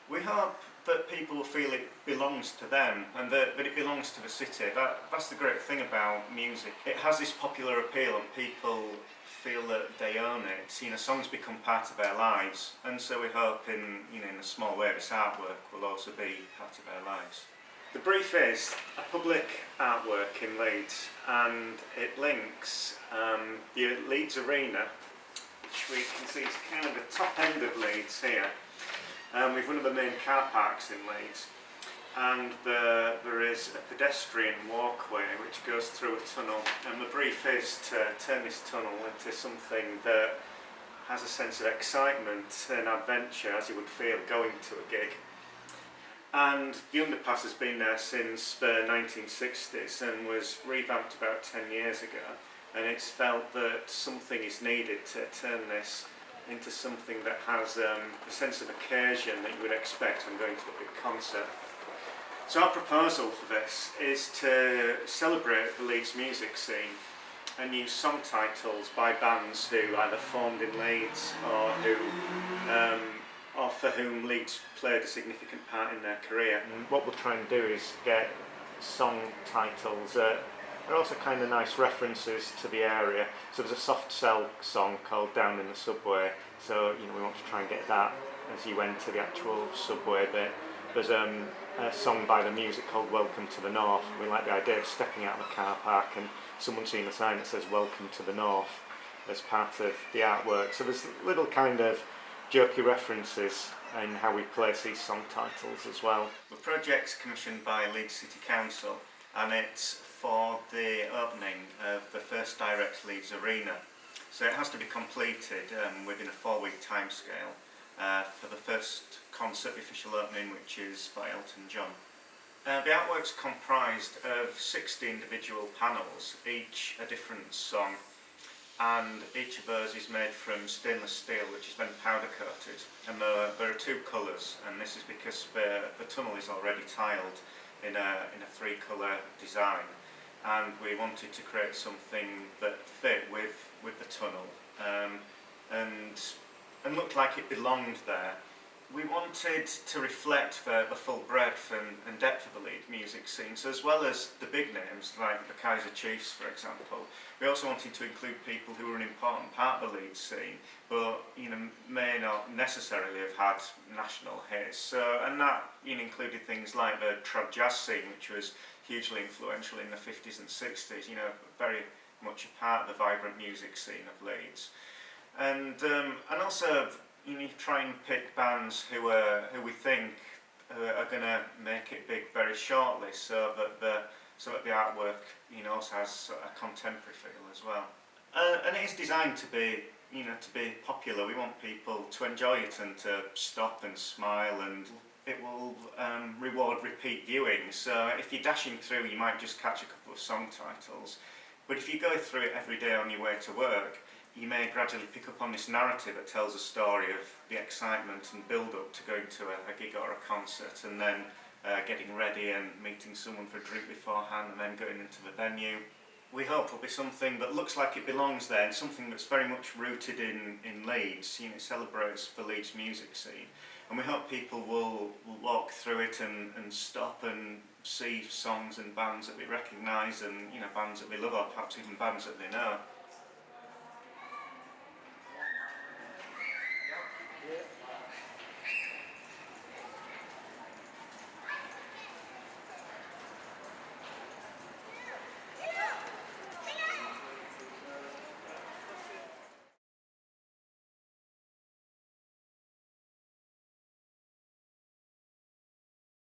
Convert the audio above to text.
We hope that people will feel it belongs to them and that it belongs to the city. That's the great thing about music. It has this popular appeal and people feel that they own it. You know, songs become part of their lives, and so we hope in a small way this artwork will also be part of their lives. The brief is a public artwork in Leeds, and it links the Leeds Arena, which we can see is kind of the top end of Leeds here. We've one of the main car parks in Leeds, and there is a pedestrian walkway which goes through a tunnel, and the brief is to turn this tunnel into something that has a sense of excitement and adventure, as you would feel going to a gig. And the underpass has been there since the 1960s and was revamped about 10 years ago, and it's felt that something is needed to turn this into something that has a sense of occasion that you would expect when going to a big concert. So our proposal for this is to celebrate the Leeds music scene and use song titles by bands who either formed in Leeds or for whom Leeds played a significant part in their career. And what we'll try and do is get song titles that are also kind of nice references to the area. So there's a soft cell song called Down in the Subway, so we want to try and get that as you enter the actual subway bit. There's a song by The Music called Welcome to the North. We like the idea of stepping out of the car park and someone seeing a sign that says Welcome to the North as part of the artwork. So there's little kind of jokey references in how we place these song titles as well. The project's commissioned by Leeds City Council, and it's for the opening of the first direct Leeds Arena. So it has to be completed within a 4-week timescale for the first concert, the official opening, which is by Elton John. The artwork's comprised of 60 individual panels, each a different song, and each of those is made from stainless steel, which is then powder coated. And there are 2 colours, and this is because the tunnel is already tiled in a 3-colour design, and we wanted to create something that fit with the tunnel and looked like it belonged there. We wanted to reflect the full breadth and depth of the Leeds music scene. So as well as the big names like the Kaiser Chiefs, for example, we also wanted to include people who were an important part of the Leeds scene, but may not necessarily have had national hits. So, and that included things like the trad jazz scene, which was hugely influential in the 50s and 60s. Very much a part of the vibrant music scene of Leeds, and also. You try and pick bands who we think are going to make it big very shortly, so that the artwork also has a contemporary feel as well. And it is designed to be popular. We want people to enjoy it and to stop and smile, and it will reward repeat viewing. So if you're dashing through, you might just catch a couple of song titles, but if you go through it every day on your way to work, you may gradually pick up on this narrative that tells a story of the excitement and build-up to going to a gig or a concert, and then getting ready and meeting someone for a drink beforehand, and then going into the venue. We hope it'll be something that looks like it belongs there, and something that's very much rooted in Leeds. It celebrates the Leeds music scene, and we hope people will walk through it and stop and see songs and bands that we recognise, and bands that we love, or perhaps even bands that they know.